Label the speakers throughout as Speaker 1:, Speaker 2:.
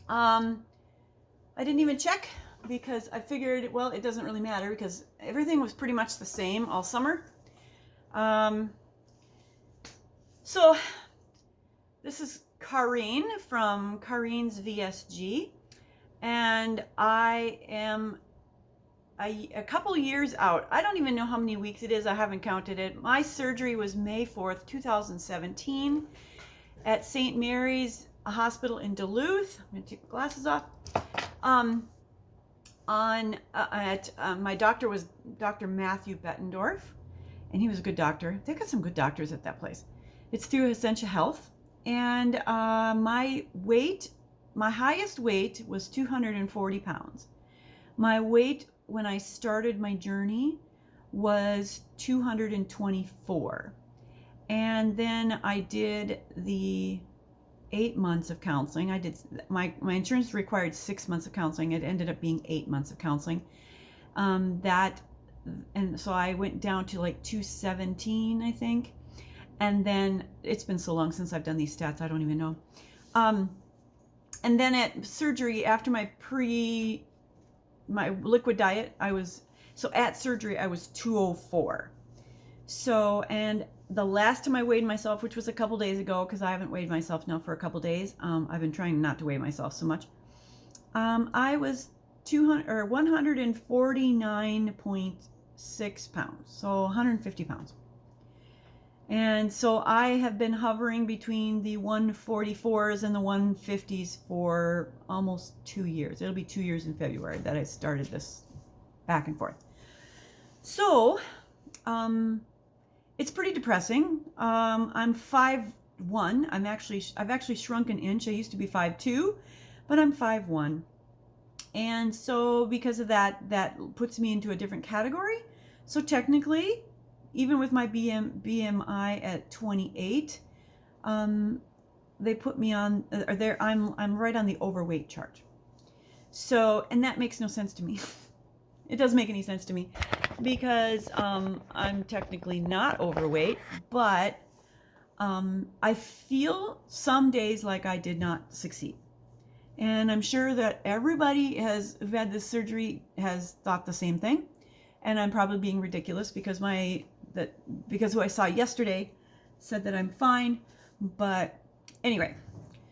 Speaker 1: Um, I didn't even check because I figured, well, it doesn't really matter because everything was pretty much the same all summer. Um, so this is Kareen from Kareen's VSG, and I am a couple years out. I don't even know how many weeks it is. I haven't counted it. My surgery was May 4th, 2017 at St. Mary's Hospital in Duluth. I'm going to take my glasses off. My doctor was Dr. Matthew Bettendorf, and he was a good doctor. They got some good doctors at that place. It's through Essentia Health, and my highest weight was 240 pounds. My weight when I started my journey was 224, and then I did the 8 months of counseling. I did my insurance required 6 months of counseling. It ended up being 8 months of counseling. That and so I went down to like 217, I think. And then it's been so long since I've done these stats, I don't even know. And then at surgery, after my liquid diet, at surgery I was 204. So, and the last time I weighed myself, which was a couple days ago, because I haven't weighed myself now for a couple days. I've been trying not to weigh myself so much. I was 149.6 pounds, so 150 pounds. And so I have been hovering between the 144s and the 150s for almost 2 years. It'll be 2 years in February that I started this back and forth. So, it's pretty depressing. I'm 5'1". I've actually shrunk an inch. I used to be 5'2", but I'm 5'1". And so because of that, that puts me into a different category. So technically, even with my BMI at 28, they put me on, I'm right on the overweight chart. So, and that makes no sense to me. It doesn't make any sense to me because I'm technically not overweight, but I feel some days like I did not succeed. And I'm sure that everybody who had this surgery has thought the same thing. And I'm probably being ridiculous because who I saw yesterday said that I'm fine. But anyway,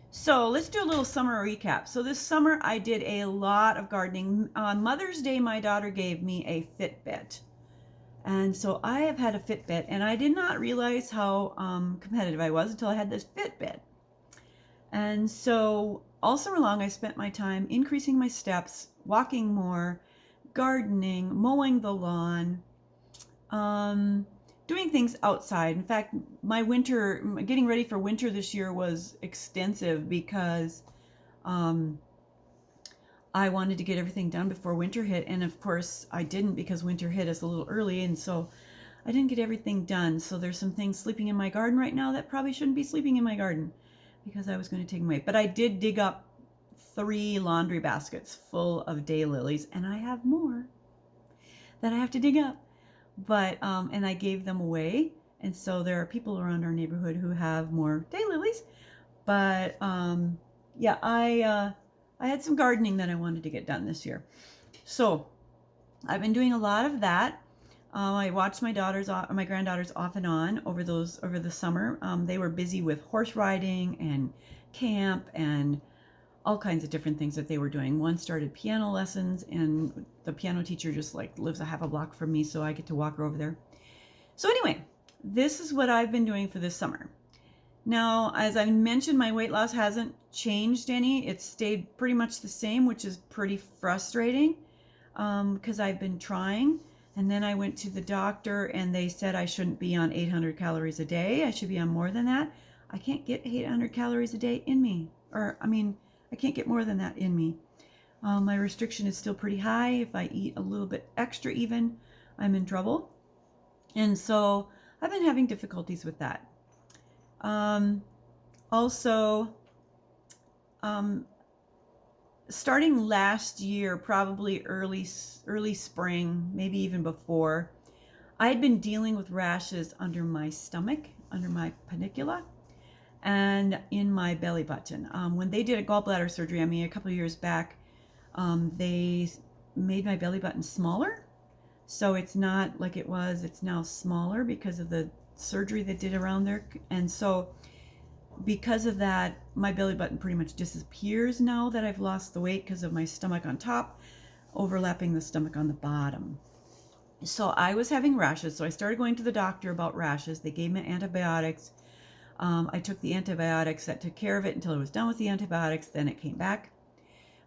Speaker 1: so let's do a little summer recap. So this summer I did a lot of gardening. On Mother's Day, my daughter gave me a Fitbit. And so I have had a Fitbit, and I did not realize how competitive I was until I had this Fitbit. And so all summer long, I spent my time increasing my steps, walking more, gardening, mowing the lawn, doing things outside. In fact, getting ready for winter this year was extensive because I wanted to get everything done before winter hit. And of course, I didn't because winter hit us a little early. And so I didn't get everything done. So there's some things sleeping in my garden right now that probably shouldn't be sleeping in my garden because I was going to take them away. But I did dig up 3 laundry baskets full of daylilies, and I have more that I have to dig up. But and I gave them away, and so there are people around our neighborhood who have more daylilies. But yeah, I had some gardening that I wanted to get done this year, so I've been doing a lot of that. I watched my granddaughters off and on over the summer. They were busy with horse riding and camp and all kinds of different things that they were doing. One started piano lessons, and the piano teacher just like lives a half a block from me, so I get to walk her over there. So anyway, this is what I've been doing for this summer. Now, as I mentioned, my weight loss hasn't changed any. It's stayed pretty much the same, which is pretty frustrating because I've been trying. And then I went to the doctor, and they said I shouldn't be on 800 calories a day. I should be on more than that. I can't get 800 calories a day in me. I can't get more than that in me. My restriction is still pretty high. If I eat a little bit extra even, I'm in trouble. And so I've been having difficulties with that. Also, starting last year, probably early spring, maybe even before, I had been dealing with rashes under my stomach, under my panicula. and in my belly button. When they did a gallbladder surgery on me a couple of years back, they made my belly button smaller. So it's not like it was, it's now smaller because of the surgery they did around there. And so because of that, my belly button pretty much disappears now that I've lost the weight because of my stomach on top overlapping the stomach on the bottom. So I was having rashes, so I started going to the doctor about rashes. They gave me antibiotics. I took the antibiotics, that took care of it until I was done with the antibiotics. Then it came back.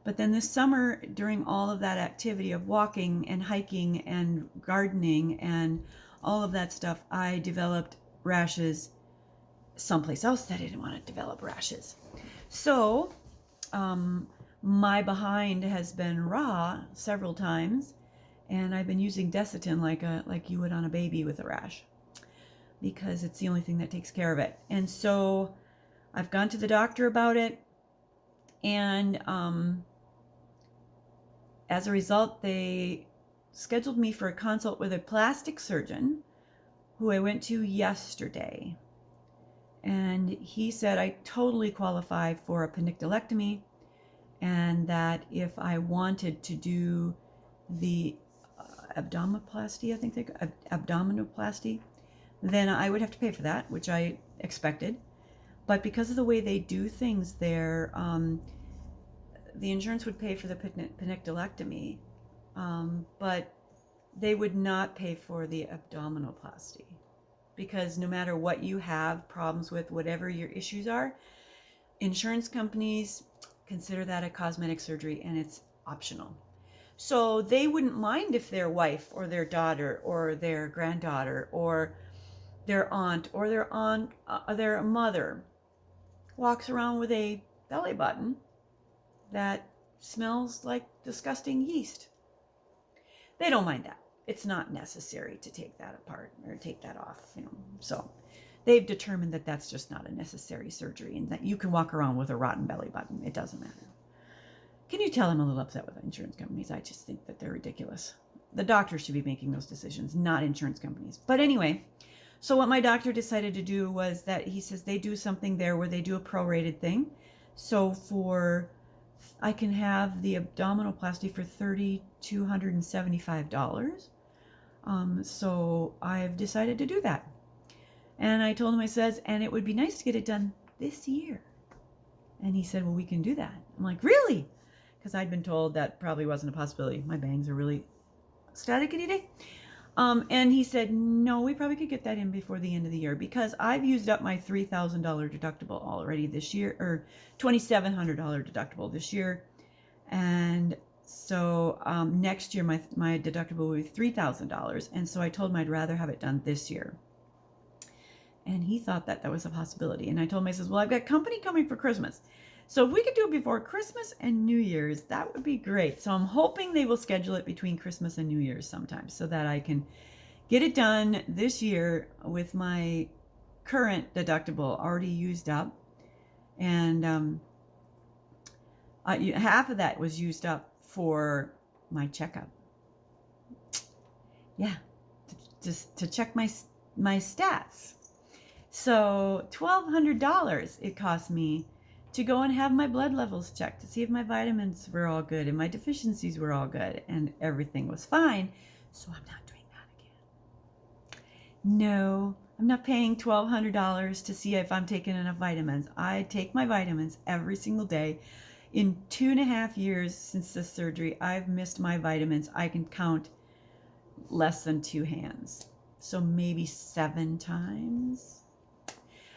Speaker 1: But then this summer, during all of that activity of walking and hiking and gardening and all of that stuff, I developed rashes someplace else that I didn't want to develop rashes. So my behind has been raw several times, and I've been using Desitin like you would on a baby with a rash, because it's the only thing that takes care of it. And so I've gone to the doctor about it, and as a result, they scheduled me for a consult with a plastic surgeon who I went to yesterday. And he said I totally qualify for a penicillectomy, and that if I wanted to do the abdominoplasty, I think abdominoplasty, then I would have to pay for that, which I expected. But because of the way they do things there, the insurance would pay for the penicillectomy, but they would not pay for the abdominoplasty, because no matter what you have problems with, whatever your issues are, insurance companies consider that a cosmetic surgery, and it's optional. So they wouldn't mind if their wife or their daughter or their granddaughter or their aunt or their mother walks around with a belly button that smells like disgusting yeast. They don't mind that. It's not necessary to take that apart or take that off, So they've determined that that's just not a necessary surgery, and that you can walk around with a rotten belly button. It doesn't matter. Can you tell I'm a little upset with insurance companies? I just think that they're ridiculous. The doctors should be making those decisions, not insurance companies. But anyway, so what my doctor decided to do was that he says they do something there where they do a prorated thing. So I can have the abdominoplasty for $3,275. So I've decided to do that. And I told him, I says, and it would be nice to get it done this year. And he said, well, we can do that. I'm like, really? Because I'd been told that probably wasn't a possibility. My bangs are really staticky today. And he said, no, we probably could get that in before the end of the year, because I've used up my $3,000 deductible already this year, or $2,700 deductible this year. And so next year, my deductible will be $3,000. And so I told him I'd rather have it done this year. And he thought that was a possibility. And I told him, I says, well, I've got company coming for Christmas. So if we could do it before Christmas and New Year's, that would be great. So I'm hoping they will schedule it between Christmas and New Year's sometime, so that I can get it done this year with my current deductible already used up. And half of that was used up for my checkup. Yeah, just to check my stats. So $1,200 it cost me to go and have my blood levels checked to see if my vitamins were all good and my deficiencies were all good, and everything was fine. So I'm not doing that again. No, I'm not paying $1,200 to see if I'm taking enough vitamins. I take my vitamins every single day. In 2.5 years since this surgery, I've missed my vitamins. I can count less than 2 hands. So maybe 7 times.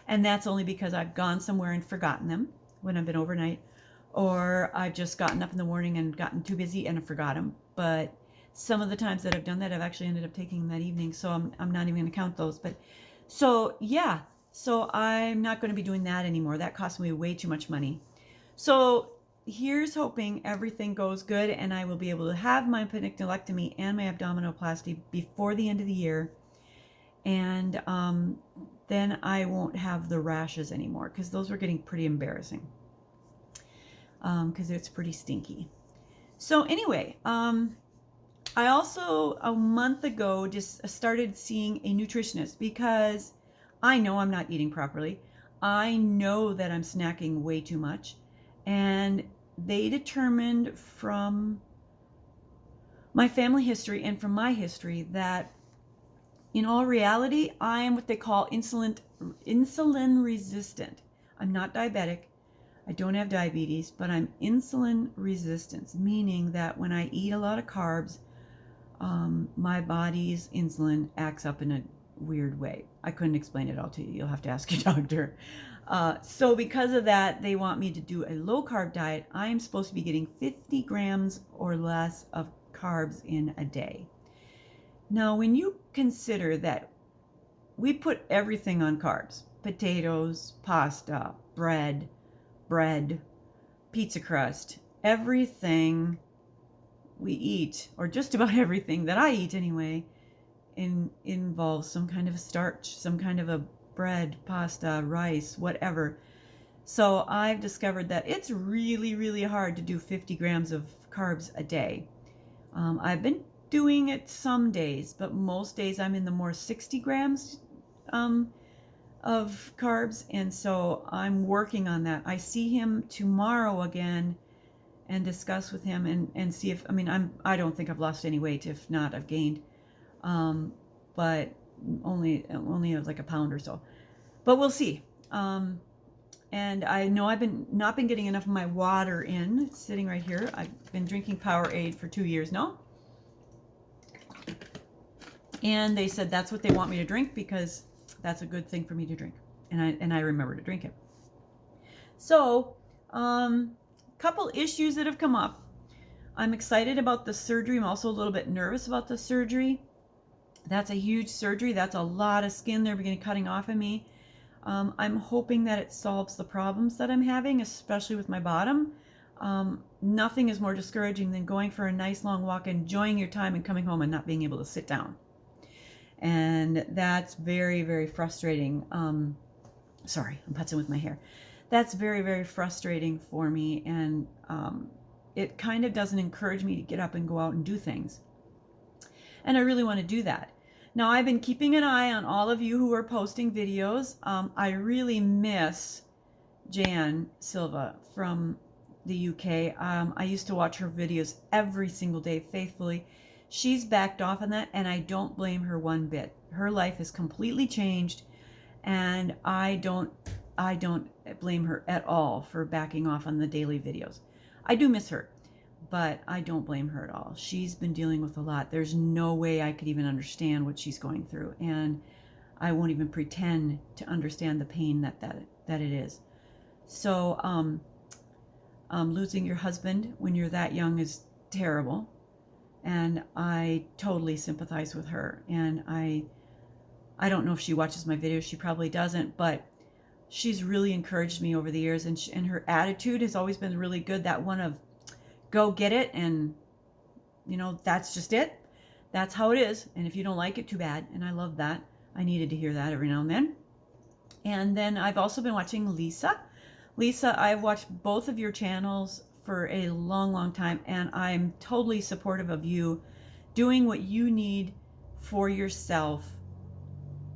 Speaker 1: And that's only because I've gone somewhere and forgotten them when I've been overnight, or I've just gotten up in the morning and gotten too busy and I forgot them. But some of the times that I've done that, I've actually ended up taking them that evening. So I'm not even going to count those. But so yeah, so I'm not going to be doing that anymore. That cost me way too much money. So here's hoping everything goes good and I will be able to have my penicillectomy and my abdominoplasty before the end of the year. And then I won't have the rashes anymore, because those were getting pretty embarrassing, because it's pretty stinky. So anyway, I also a month ago just started seeing a nutritionist, because I know I'm not eating properly. I know that I'm snacking way too much, and they determined from my family history and from my history that in all reality, I am what they call insulin resistant. I'm not diabetic. I don't have diabetes, but I'm insulin resistant, meaning that when I eat a lot of carbs, my body's insulin acts up in a weird way. I couldn't explain it all to you. You'll have to ask your doctor. So because of that, they want me to do a low carb diet. I am supposed to be getting 50 grams or less of carbs in a day. Now, when you consider that we put everything on carbs, potatoes, pasta, bread, pizza crust, everything we eat, or just about everything that I eat anyway, involves some kind of a starch, some kind of a bread, pasta, rice, whatever. So I've discovered that it's really, really hard to do 50 grams of carbs a day. I've been doing it some days, but most days I'm in the more 60 grams of carbs, and so I'm working on that. I see him tomorrow again and discuss with him and see if, I don't think I've lost any weight. If not, I've gained, but only like a pound or so. But we'll see. And I know I've not been getting enough of my water in. It's sitting right here. I've been drinking Powerade for 2 years now. And they said that's what they want me to drink because that's a good thing for me to drink. And I remember to drink it. So, couple issues that have come up. I'm excited about the surgery. I'm also a little bit nervous about the surgery. That's a huge surgery. That's a lot of skin they're beginning cutting off of me. I'm hoping that it solves the problems that I'm having, especially with my bottom. Nothing is more discouraging than going for a nice long walk, enjoying your time, and coming home and not being able to sit down. And that's very, very frustrating. Sorry, I'm putzing with my hair. That's very, very frustrating for me, and it kind of doesn't encourage me to get up and go out and do things. And I really want to do that. Now, I've been keeping an eye on all of you who are posting videos. I really miss Jan Silva from the UK. I used to watch her videos every single day faithfully. She's backed off on that, and I don't blame her one bit. Her life has completely changed, and I don't blame her at all for backing off on the daily videos. I do miss her, but I don't blame her at all. She's been dealing with a lot. There's no way I could even understand what she's going through, and I won't even pretend to understand the pain that it is. So losing your husband when you're that young is terrible, and I totally sympathize with her. And I don't know if she watches my videos. She probably doesn't, but she's really encouraged me over the years, and her attitude has always been really good. That one of go get it, and that's just it. That's how it is. And if you don't like it, too bad. And I love that. I needed to hear that every now and then. And then I've also been watching Lisa. Lisa, I've watched both of your channels for a long, long time, and I'm totally supportive of you doing what you need for yourself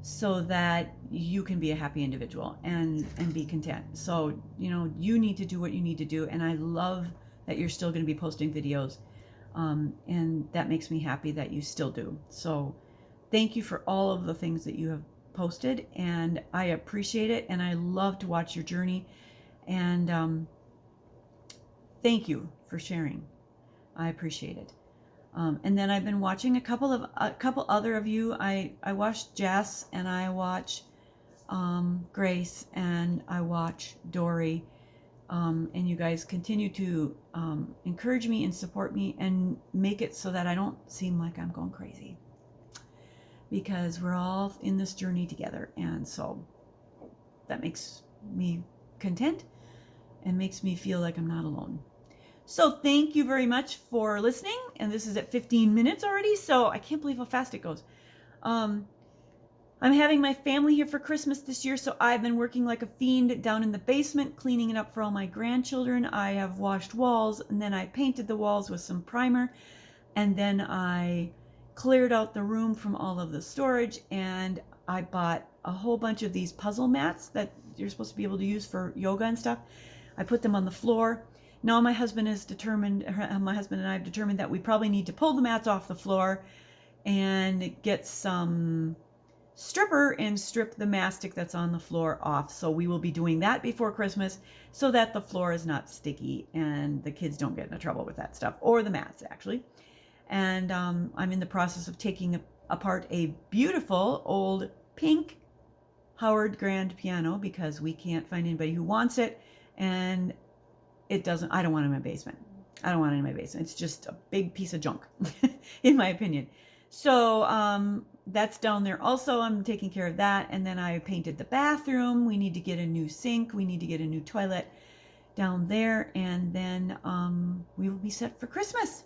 Speaker 1: so that you can be a happy individual and be content. So, you need to do what you need to do, and I love that you're still going to be posting videos, and that makes me happy that you still do. So thank you for all of the things that you have posted, and I appreciate it, and I love to watch your journey, and thank you for sharing. I appreciate it. And then I've been watching a couple other of you. I watch Jess, and I watch Grace, and I watch Dory. And you guys continue to encourage me and support me and make it so that I don't seem like I'm going crazy, because we're all in this journey together. And so that makes me content and makes me feel like I'm not alone. So thank you very much for listening. And this is at 15 minutes already, so I can't believe how fast it goes. I'm having my family here for Christmas this year, so I've been working like a fiend down in the basement, cleaning it up for all my grandchildren. I have washed walls, and then I painted the walls with some primer, and then I cleared out the room from all of the storage, and I bought a whole bunch of these puzzle mats that you're supposed to be able to use for yoga and stuff. I put them on the floor. Now my husband and I have determined that we probably need to pull the mats off the floor and get some stripper and strip the mastic that's on the floor off. So we will be doing that before Christmas so that the floor is not sticky and the kids don't get into trouble with that stuff, or the mats actually. And I'm in the process of taking apart a beautiful old pink Howard grand piano because we can't find anybody who wants it, and I don't want it in my basement. I don't want it in my basement. It's just a big piece of junk in my opinion. So that's down there also. I'm taking care of that. And then I painted the bathroom. We need to get a new sink. We need to get a new toilet down there. And then we will be set for Christmas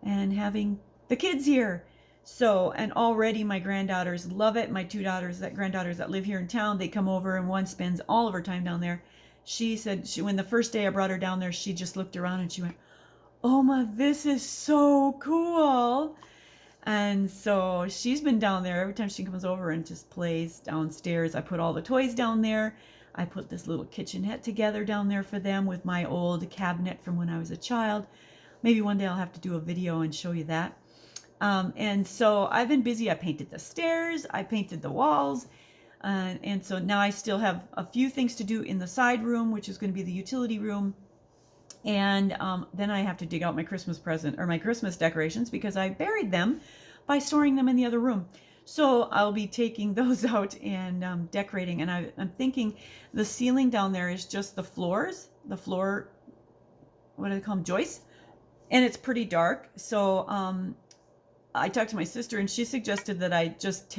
Speaker 1: and having the kids here. So, and already my granddaughters love it. My two granddaughters that live here in town, they come over, and one spends all of her time down there. She said when the first day I brought her down there, she just looked around and she went, "Oh my, this is so cool." And so she's been down there every time she comes over and just plays downstairs. I put all the toys down there. I put this little kitchenette together down there for them with my old cabinet from when I was a child. Maybe one day I'll have to do a video and show you that. And so I've been busy. I painted the stairs. I painted the walls. And so now I still have a few things to do in the side room, which is going to be the utility room. And then I have to dig out my Christmas present or my Christmas decorations because I buried them by storing them in the other room. So I'll be taking those out and decorating. And I'm thinking the ceiling down there is just the floor, what do they call them, joists? And it's pretty dark. So I talked to my sister and she suggested that I just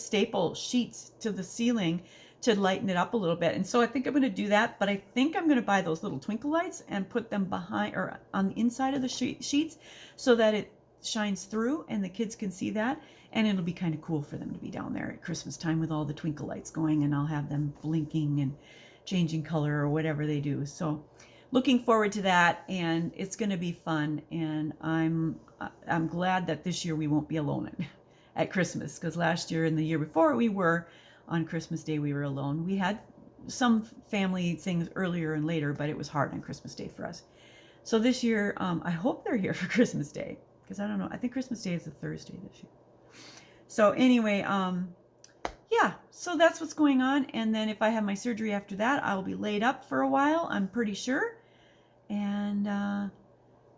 Speaker 1: staple sheets to the ceiling to lighten it up a little bit. And so I think I'm going to do that, but I think I'm going to buy those little twinkle lights and put them behind or on the inside of the sheets so that it shines through and the kids can see that. And it'll be kind of cool for them to be down there at Christmas time with all the twinkle lights going, and I'll have them blinking and changing color or whatever they do. So looking forward to that, and it's going to be fun. And I'm glad that this year we won't be alone at Christmas, because last year and the year before we were. On Christmas Day, we were alone. We had some family things earlier and later, but it was hard on Christmas Day for us. So this year, I hope they're here for Christmas Day, because I don't know. I think Christmas Day is a Thursday this year. So anyway, yeah, so that's what's going on. And then if I have my surgery after that, I'll be laid up for a while, I'm pretty sure. And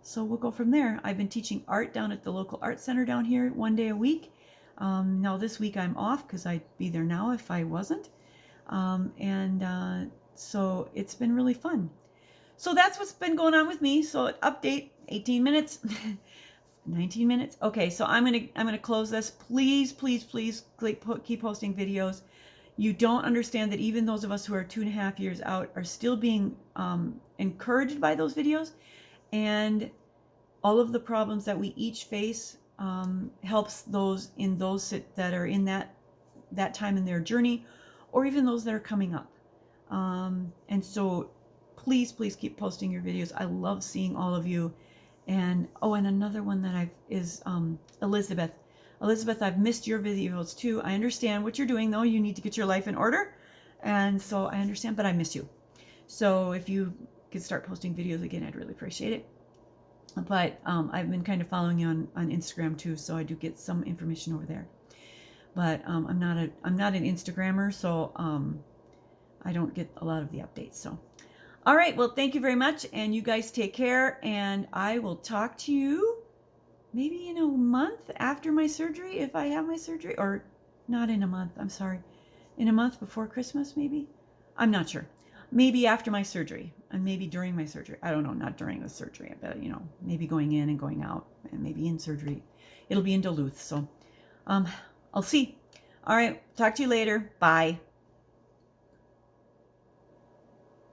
Speaker 1: so we'll go from there. I've been teaching art down at the local art center down here 1 day a week. Now this week I'm off because I'd be there now if I wasn't. So it's been really fun. So that's what's been going on with me. So update, 18 minutes, 19 minutes. Okay, so I'm gonna close this. Please keep posting videos. You don't understand that even those of us who are 2.5 years out are still being encouraged by those videos, and all of the problems that we each face helps those that are in that time in their journey, or even those that are coming up. And so please keep posting your videos. I love seeing all of you. And and another one that is Elizabeth. I've missed your videos too. I understand what you're doing though. You need to get your life in order. And so I understand, but I miss you. So if you could start posting videos again, I'd really appreciate it. But I've been kind of following you on Instagram too, so I do get some information over there. But I'm not an Instagrammer, so I don't get a lot of the updates. So, all right, well, thank you very much, and you guys take care, and I will talk to you maybe in a month after my surgery, if I have my surgery, or not in a month. I'm sorry, in a month before Christmas, maybe. I'm not sure. Maybe after my surgery, and maybe during my surgery. I don't know, not during the surgery, but maybe going in and going out, and maybe in surgery. It'll be in Duluth, so I'll see. All right, talk to you later. Bye.